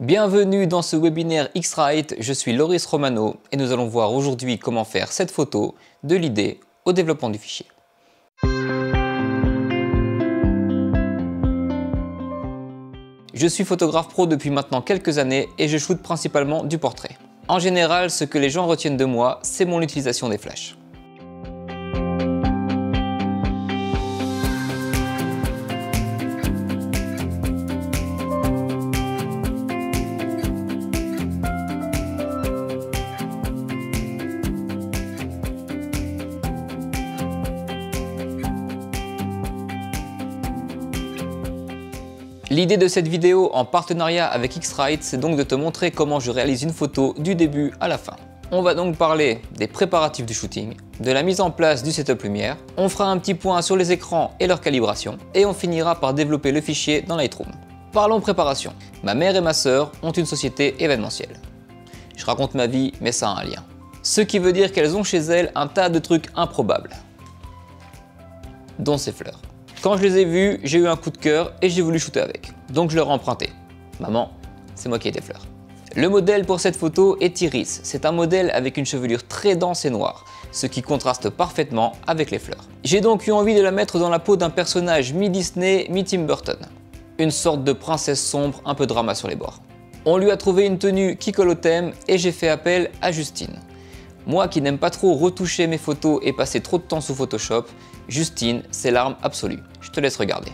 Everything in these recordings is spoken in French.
Bienvenue dans ce webinaire X-Rite, je suis Loris Romano et nous allons voir aujourd'hui comment faire cette photo de l'idée au développement du fichier. Je suis photographe pro depuis maintenant quelques années et je shoote principalement du portrait. En général, ce que les gens retiennent de moi, c'est mon utilisation des flashs. L'idée de cette vidéo en partenariat avec X-Rite, c'est donc de te montrer comment je réalise une photo du début à la fin. On va donc parler des préparatifs du shooting, de la mise en place du setup lumière, on fera un petit point sur les écrans et leur calibration, et on finira par développer le fichier dans Lightroom. Parlons préparation. Ma mère et ma sœur ont une société événementielle. Je raconte ma vie, mais ça a un lien. Ce qui veut dire qu'elles ont chez elles un tas de trucs improbables, dont ces fleurs. Quand je les ai vus, j'ai eu un coup de cœur et j'ai voulu shooter avec. Donc je leur ai emprunté. Maman, c'est moi qui ai tes fleurs. Le modèle pour cette photo est Iris. C'est un modèle avec une chevelure très dense et noire, ce qui contraste parfaitement avec les fleurs. J'ai donc eu envie de la mettre dans la peau d'un personnage mi-Disney, mi-Tim Burton. Une sorte de princesse sombre, un peu drama sur les bords. On lui a trouvé une tenue qui colle au thème et j'ai fait appel à Justine. Moi qui n'aime pas trop retoucher mes photos et passer trop de temps sous Photoshop, Justine, c'est l'arme absolue. Je te laisse regarder.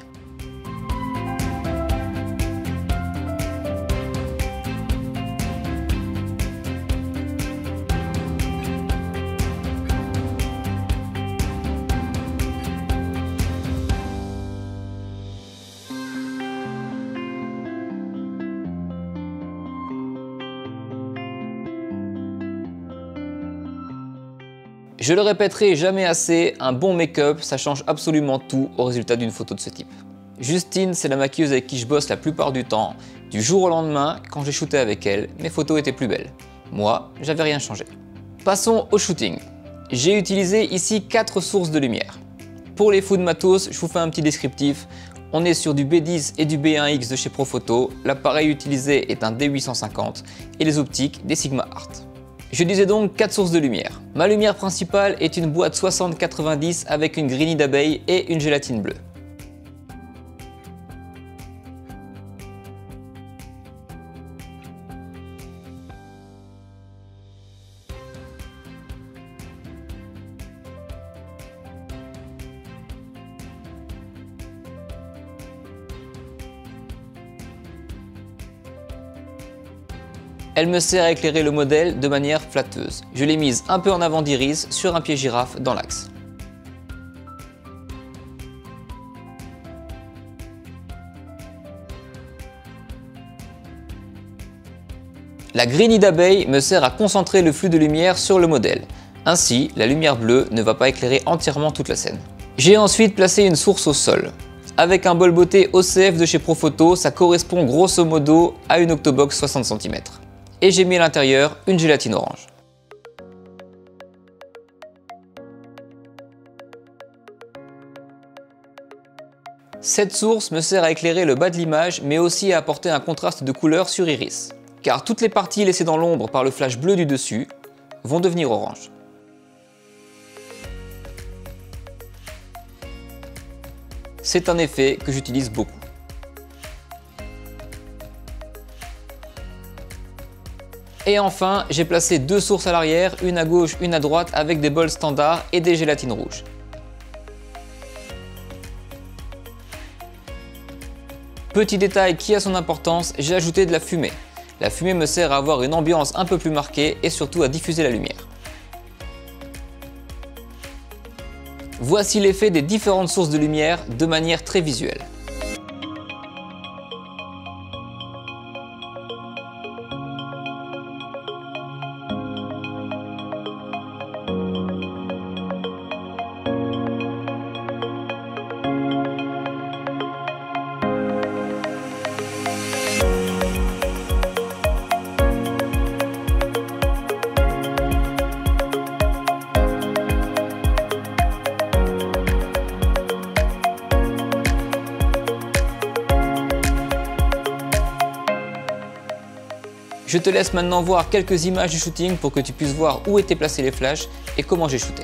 Je le répéterai jamais assez, un bon make-up, ça change absolument tout au résultat d'une photo de ce type. Justine, c'est la maquilleuse avec qui je bosse la plupart du temps. Du jour au lendemain, quand j'ai shooté avec elle, mes photos étaient plus belles. Moi, j'avais rien changé. Passons au shooting. J'ai utilisé ici 4 sources de lumière. Pour les fous de matos, je vous fais un petit descriptif. On est sur du B10 et du B1X de chez Profoto. L'appareil utilisé est un D850 et les optiques des Sigma Art. Je disais donc 4 sources de lumière. Ma lumière principale est une boîte 60-90 avec une greenie d'abeille et une gélatine bleue. Elle me sert à éclairer le modèle de manière flatteuse. Je l'ai mise un peu en avant d'Iris sur un pied girafe dans l'axe. La greenie d'abeille me sert à concentrer le flux de lumière sur le modèle. Ainsi, la lumière bleue ne va pas éclairer entièrement toute la scène. J'ai ensuite placé une source au sol. Avec un bol beauté OCF de chez Profoto, ça correspond grosso modo à une Octobox 60 cm. Et j'ai mis à l'intérieur une gélatine orange. Cette source me sert à éclairer le bas de l'image, mais aussi à apporter un contraste de couleur sur Iris, car toutes les parties laissées dans l'ombre par le flash bleu du dessus vont devenir orange. C'est un effet que j'utilise beaucoup. Et enfin, j'ai placé 2 sources à l'arrière, une à gauche, une à droite, avec des bols standards et des gélatines rouges. Petit détail qui a son importance, j'ai ajouté de la fumée. La fumée me sert à avoir une ambiance un peu plus marquée et surtout à diffuser la lumière. Voici l'effet des différentes sources de lumière de manière très visuelle. Je te laisse maintenant voir quelques images du shooting pour que tu puisses voir où étaient placés les flashs et comment j'ai shooté.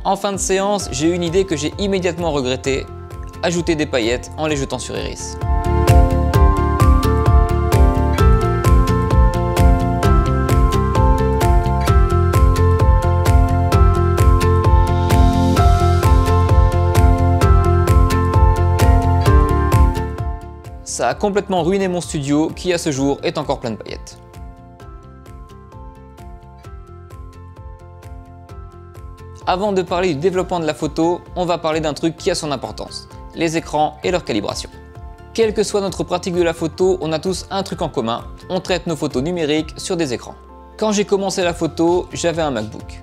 En fin de séance, j'ai eu une idée que j'ai immédiatement regrettée, ajouter des paillettes en les jetant sur Iris. Ça a complètement ruiné mon studio qui à ce jour est encore plein de paillettes. Avant de parler du développement de la photo, on va parler d'un truc qui a son importance, les écrans et leur calibration. Quelle que soit notre pratique de la photo, on a tous un truc en commun, on traite nos photos numériques sur des écrans. Quand j'ai commencé la photo, j'avais un MacBook.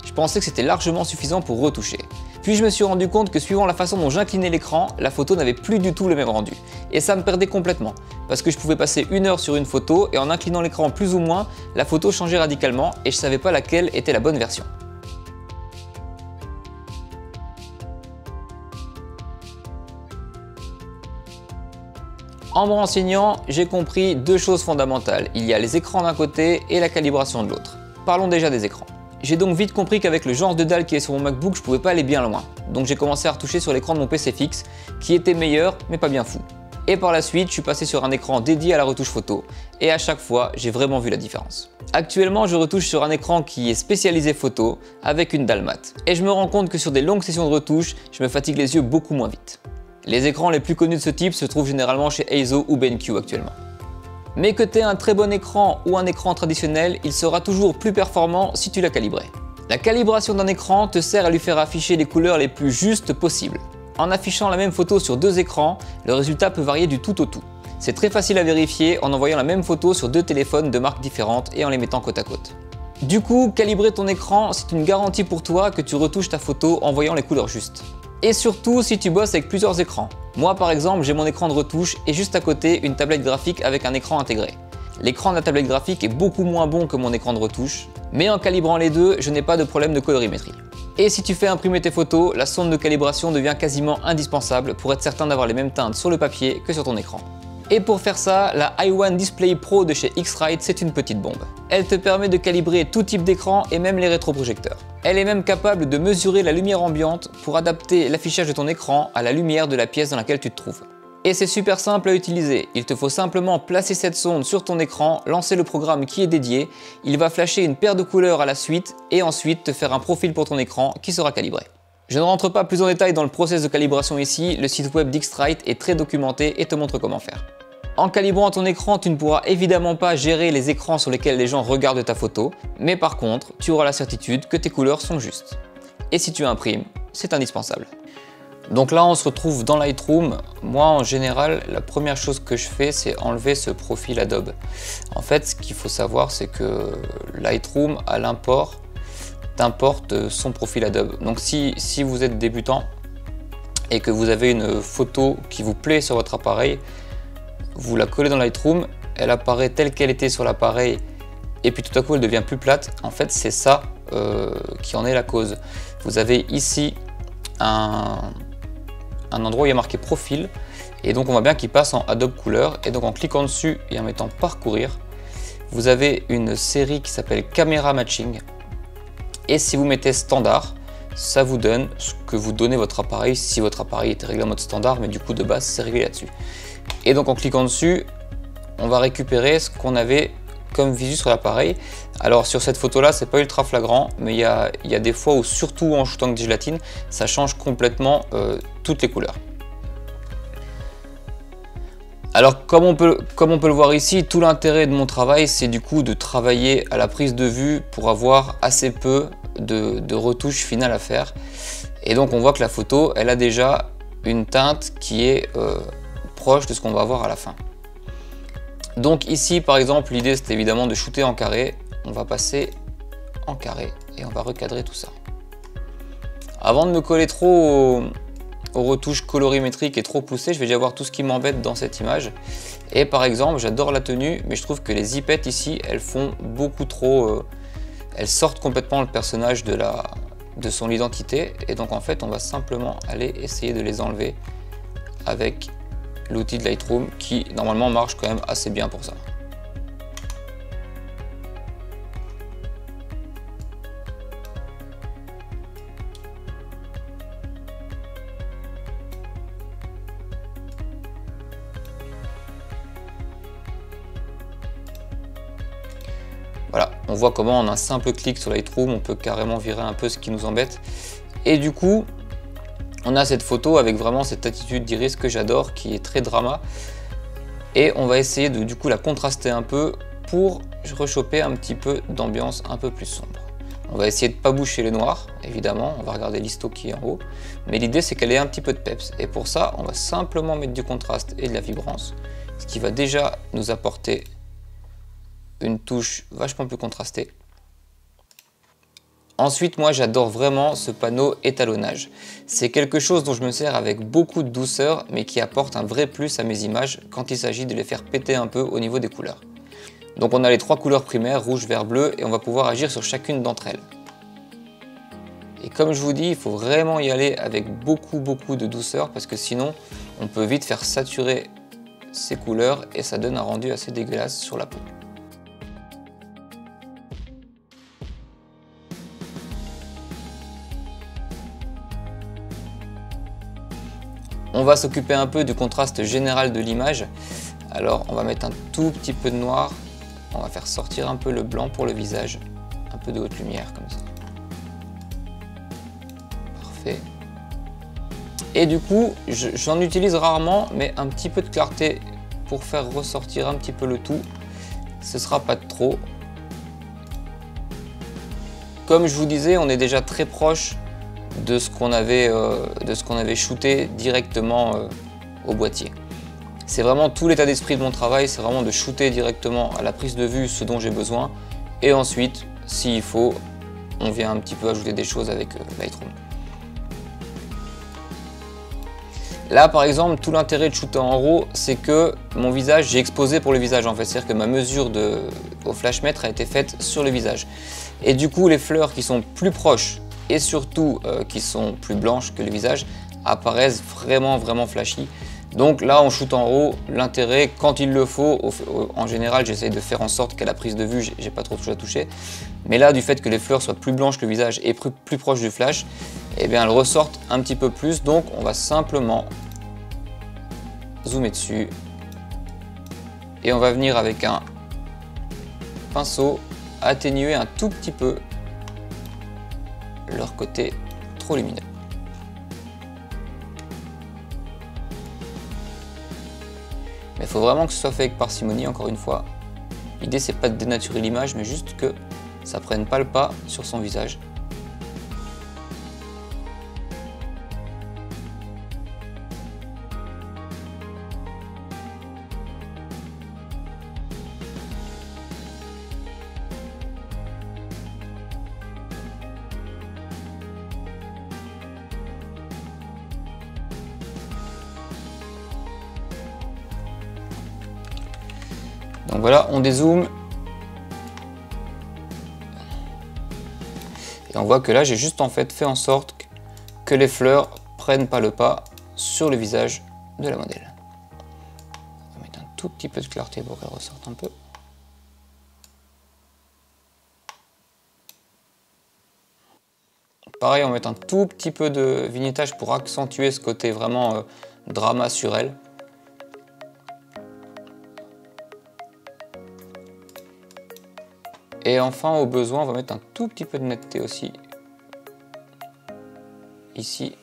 Je pensais que c'était largement suffisant pour retoucher. Puis je me suis rendu compte que suivant la façon dont j'inclinais l'écran, la photo n'avait plus du tout le même rendu. Et ça me perdait complètement, parce que je pouvais passer 1 heure sur une photo et en inclinant l'écran plus ou moins, la photo changeait radicalement et je savais pas laquelle était la bonne version. En me renseignant, j'ai compris 2 choses fondamentales. Il y a les écrans d'un côté et la calibration de l'autre. Parlons déjà des écrans. J'ai donc vite compris qu'avec le genre de dalle qui est sur mon MacBook, je pouvais pas aller bien loin. Donc j'ai commencé à retoucher sur l'écran de mon PC fixe, qui était meilleur, mais pas bien fou. Et par la suite, je suis passé sur un écran dédié à la retouche photo. Et à chaque fois, j'ai vraiment vu la différence. Actuellement, je retouche sur un écran qui est spécialisé photo, avec une dalle mat. Et je me rends compte que sur des longues sessions de retouche, je me fatigue les yeux beaucoup moins vite. Les écrans les plus connus de ce type se trouvent généralement chez Eizo ou BenQ actuellement. Mais que tu aies un très bon écran ou un écran traditionnel, il sera toujours plus performant si tu l'as calibré. La calibration d'un écran te sert à lui faire afficher les couleurs les plus justes possibles. En affichant la même photo sur 2 écrans, le résultat peut varier du tout au tout. C'est très facile à vérifier en envoyant la même photo sur 2 téléphones de marques différentes et en les mettant côte à côte. Du coup, calibrer ton écran, c'est une garantie pour toi que tu retouches ta photo en voyant les couleurs justes. Et surtout si tu bosses avec plusieurs écrans. Moi par exemple, j'ai mon écran de retouche et juste à côté une tablette graphique avec un écran intégré. L'écran de la tablette graphique est beaucoup moins bon que mon écran de retouche, mais en calibrant les deux, je n'ai pas de problème de colorimétrie. Et si tu fais imprimer tes photos, la sonde de calibration devient quasiment indispensable pour être certain d'avoir les mêmes teintes sur le papier que sur ton écran. Et pour faire ça, la i1 Display Pro de chez X-Rite, c'est une petite bombe. Elle te permet de calibrer tout type d'écran et même les rétroprojecteurs. Elle est même capable de mesurer la lumière ambiante pour adapter l'affichage de ton écran à la lumière de la pièce dans laquelle tu te trouves. Et c'est super simple à utiliser, il te faut simplement placer cette sonde sur ton écran, lancer le programme qui est dédié, il va flasher une paire de couleurs à la suite et ensuite te faire un profil pour ton écran qui sera calibré. Je ne rentre pas plus en détail dans le process de calibration ici, le site web d'X-Rite est très documenté et te montre comment faire. En calibrant ton écran, tu ne pourras évidemment pas gérer les écrans sur lesquels les gens regardent ta photo, mais par contre, tu auras la certitude que tes couleurs sont justes. Et si tu imprimes, c'est indispensable. Donc là, on se retrouve dans Lightroom. Moi, en général, la première chose que je fais, c'est enlever ce profil Adobe. En fait, ce qu'il faut savoir, c'est que Lightroom, à l'import, t'importe son profil Adobe. Donc si vous êtes débutant et que vous avez une photo qui vous plaît sur votre appareil, vous la collez dans Lightroom, elle apparaît telle qu'elle était sur l'appareil et puis tout à coup elle devient plus plate. En fait, c'est ça qui en est la cause. Vous avez ici un endroit où il y a marqué profil et donc on voit bien qu'il passe en Adobe Couleur, et donc en cliquant dessus et en mettant parcourir, vous avez une série qui s'appelle Camera Matching, et si vous mettez standard, ça vous donne ce que vous donnez votre appareil si votre appareil était réglé en mode standard, mais du coup de base c'est réglé là-dessus. Et donc en cliquant dessus, on va récupérer ce qu'on avait comme visu sur l'appareil. Alors sur cette photo là, c'est pas ultra flagrant, mais il y a des fois où, surtout en shootant avec des gélatines, ça change complètement toutes les couleurs. Alors comme on peut le voir ici, tout l'intérêt de mon travail, c'est du coup de travailler à la prise de vue pour avoir assez peu de retouches finales à faire. Et donc on voit que la photo, elle a déjà une teinte qui est proche de ce qu'on va avoir à la fin. Donc ici par exemple, l'idée c'est évidemment de shooter en carré. On va passer en carré et on va recadrer tout ça. Avant de me coller trop aux retouches colorimétriques et trop poussées, je vais déjà voir tout ce qui m'embête dans cette image. Et par exemple, j'adore la tenue, mais je trouve que les zipettes ici, elles font beaucoup trop... elles sortent complètement le personnage de son identité. Et donc en fait, on va simplement aller essayer de les enlever avec l'outil de Lightroom qui normalement marche quand même assez bien pour ça. Voilà, on voit comment en un simple clic sur Lightroom, on peut carrément virer un peu ce qui nous embête. Et du coup, on a cette photo avec vraiment cette attitude d'iris que j'adore, qui est très drama. Et on va essayer de du coup la contraster un peu pour rechoper un petit peu d'ambiance un peu plus sombre. On va essayer de ne pas boucher les noirs, évidemment, on va regarder l'histo qui est en haut. Mais l'idée c'est qu'elle ait un petit peu de peps. Et pour ça, on va simplement mettre du contraste et de la vibrance, ce qui va déjà nous apporter une touche vachement plus contrastée. Ensuite, moi j'adore vraiment ce panneau étalonnage. C'est quelque chose dont je me sers avec beaucoup de douceur, mais qui apporte un vrai plus à mes images quand il s'agit de les faire péter un peu au niveau des couleurs. Donc on a les trois couleurs primaires, rouge, vert, bleu, et on va pouvoir agir sur chacune d'entre elles. Et comme je vous dis, il faut vraiment y aller avec beaucoup de douceur, parce que sinon on peut vite faire saturer ces couleurs et ça donne un rendu assez dégueulasse sur la peau. On va s'occuper un peu du contraste général de l'image. Alors on va mettre un tout petit peu de noir, on va faire sortir un peu le blanc pour le visage, un peu de haute lumière comme ça. Parfait. Et du coup, j'en utilise rarement, mais un petit peu de clarté pour faire ressortir un petit peu le tout. Ce sera pas de trop. Comme je vous disais, on est déjà très proche de ce qu'on avait shooté directement au boîtier. C'est vraiment tout l'état d'esprit de mon travail, c'est vraiment de shooter directement à la prise de vue ce dont j'ai besoin, et ensuite, s'il faut, on vient un petit peu ajouter des choses avec Lightroom. Là par exemple, tout l'intérêt de shooter en RAW, c'est que mon visage, j'ai exposé pour le visage en fait, c'est-à-dire que ma mesure au flash mètre a été faite sur le visage. Et du coup, les fleurs qui sont plus proches et surtout qui sont plus blanches que le visage apparaissent vraiment flashy. Donc là en shoot en RAW, l'intérêt quand il le faut, en général j'essaye de faire en sorte qu'à la prise de vue j'ai pas trop de choses à toucher, mais là du fait que les fleurs soient plus blanches que le visage et plus proches du flash, eh bien elles ressortent un petit peu plus, donc on va simplement zoomer dessus et on va venir avec un pinceau atténuer un tout petit peu leur côté trop lumineux. Mais il faut vraiment que ce soit fait avec parcimonie, encore une fois. L'idée c'est pas de dénaturer l'image, mais juste que ça prenne pas le pas sur son visage. Donc voilà, on dézoome. Et on voit que là, j'ai juste en fait en sorte que les fleurs prennent pas le pas sur le visage de la modèle. On va mettre un tout petit peu de clarté pour qu'elle ressorte un peu. Pareil, on va mettre un tout petit peu de vignettage pour accentuer ce côté vraiment drama sur elle. Et enfin, au besoin, on va mettre un tout petit peu de netteté aussi. Ici.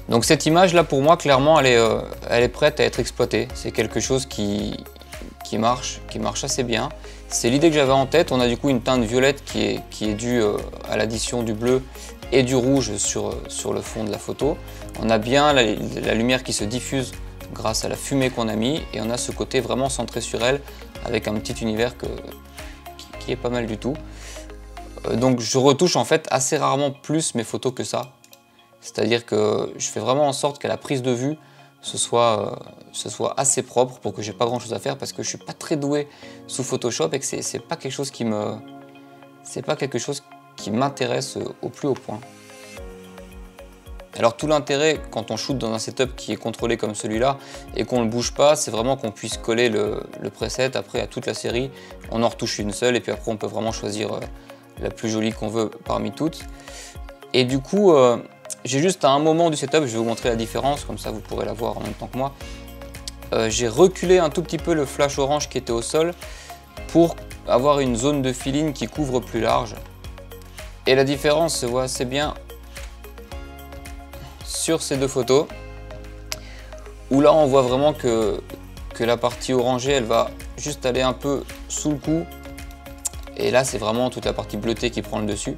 Donc cette image là, pour moi, clairement, elle est prête à être exploitée. C'est quelque chose qui marche assez bien. C'est l'idée que j'avais en tête. On a du coup une teinte violette qui est due à l'addition du bleu et du rouge sur le fond de la photo. On a bien la lumière qui se diffuse grâce à la fumée qu'on a mis, et on a ce côté vraiment centré sur elle avec un petit univers qui est pas mal du tout. Donc je retouche en fait assez rarement plus mes photos que ça. C'est-à-dire que je fais vraiment en sorte qu'à la prise de vue, ce soit assez propre pour que j'ai pas grand chose à faire, parce que je suis pas très doué sous Photoshop et que c'est pas quelque chose qui m'intéresse au plus haut point. Alors tout l'intérêt quand on shoot dans un setup qui est contrôlé comme celui-là et qu'on ne le bouge pas, c'est vraiment qu'on puisse coller le preset après à toute la série. On en retouche une seule et puis après on peut vraiment choisir la plus jolie qu'on veut parmi toutes. Et du coup, j'ai juste à un moment du setup, je vais vous montrer la différence, comme ça vous pourrez la voir en même temps que moi. J'ai reculé un tout petit peu le flash orange qui était au sol pour avoir une zone de fill-in qui couvre plus large. Et la différence se voit assez bien sur ces deux photos, où là on voit vraiment que la partie orangée elle va juste aller un peu sous le cou, et là c'est vraiment toute la partie bleutée qui prend le dessus.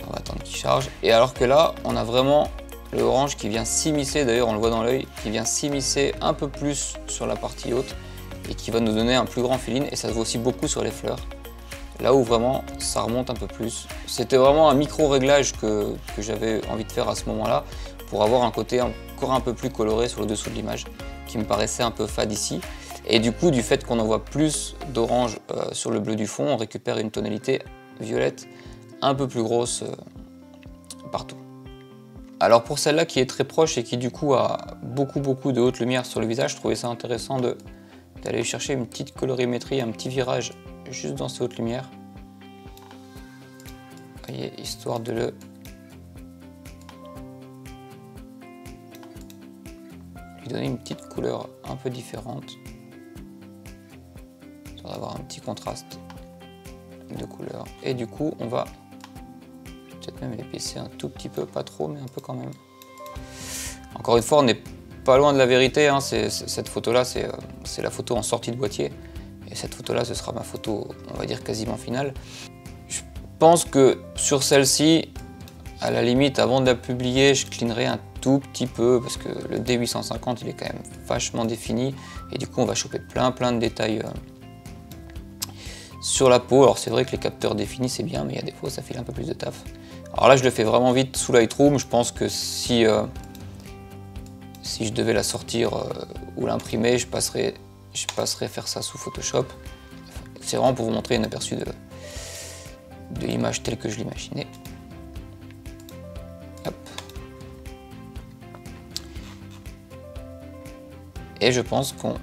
On va attendre qu'il charge, et alors que là on a vraiment le orange qui vient s'immiscer, d'ailleurs on le voit dans l'œil, qui vient s'immiscer un peu plus sur la partie haute et qui va nous donner un plus grand fill-in, et ça se voit aussi beaucoup sur les fleurs. Là où vraiment ça remonte un peu plus. C'était vraiment un micro réglage que j'avais envie de faire à ce moment-là pour avoir un côté encore un peu plus coloré sur le dessous de l'image qui me paraissait un peu fade ici. Et du coup, du fait qu'on en voit plus d'orange sur le bleu du fond, on récupère une tonalité violette un peu plus grosse partout. Alors pour celle-là qui est très proche et qui du coup a beaucoup de haute lumière sur le visage, je trouvais ça intéressant d'aller chercher une petite colorimétrie, un petit virage juste dans ces hautes lumières. Vous voyez, histoire de lui donner une petite couleur un peu différente. Histoire d'avoir un petit contraste de couleurs. Et du coup, on va peut-être même l'épaissir un tout petit peu, pas trop, mais un peu quand même. Encore une fois, on n'est pas loin de la vérité, hein. Cette photo-là, c'est la photo en sortie de boîtier. Et cette photo-là, ce sera ma photo, on va dire, quasiment finale. Je pense que sur celle-ci, à la limite, avant de la publier, je cleanerai un tout petit peu, parce que le D850, il est quand même vachement défini. Et du coup, on va choper plein de détails sur la peau. Alors c'est vrai que les capteurs définis, c'est bien, mais il y a des fois, ça file un peu plus de taf. Alors là, je le fais vraiment vite sous Lightroom. Je pense que si je devais la sortir ou l'imprimer, je passerais faire ça sous Photoshop. C'est vraiment pour vous montrer un aperçu de l'image telle que je l'imaginais. Hop. Et je pense qu'on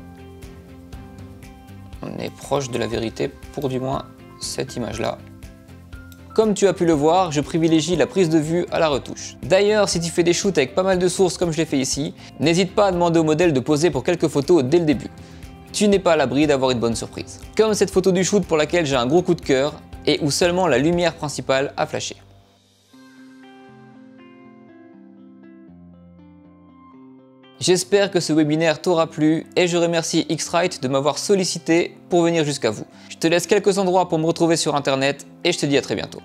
est proche de la vérité pour du moins cette image-là. Comme tu as pu le voir, je privilégie la prise de vue à la retouche. D'ailleurs, si tu fais des shoots avec pas mal de sources comme je l'ai fait ici, n'hésite pas à demander au modèle de poser pour quelques photos dès le début. Tu n'es pas à l'abri d'avoir une bonne surprise. Comme cette photo du shoot pour laquelle j'ai un gros coup de cœur et où seulement la lumière principale a flashé. J'espère que ce webinaire t'aura plu et je remercie Xrite de m'avoir sollicité pour venir jusqu'à vous. Je te laisse quelques endroits pour me retrouver sur internet et je te dis à très bientôt.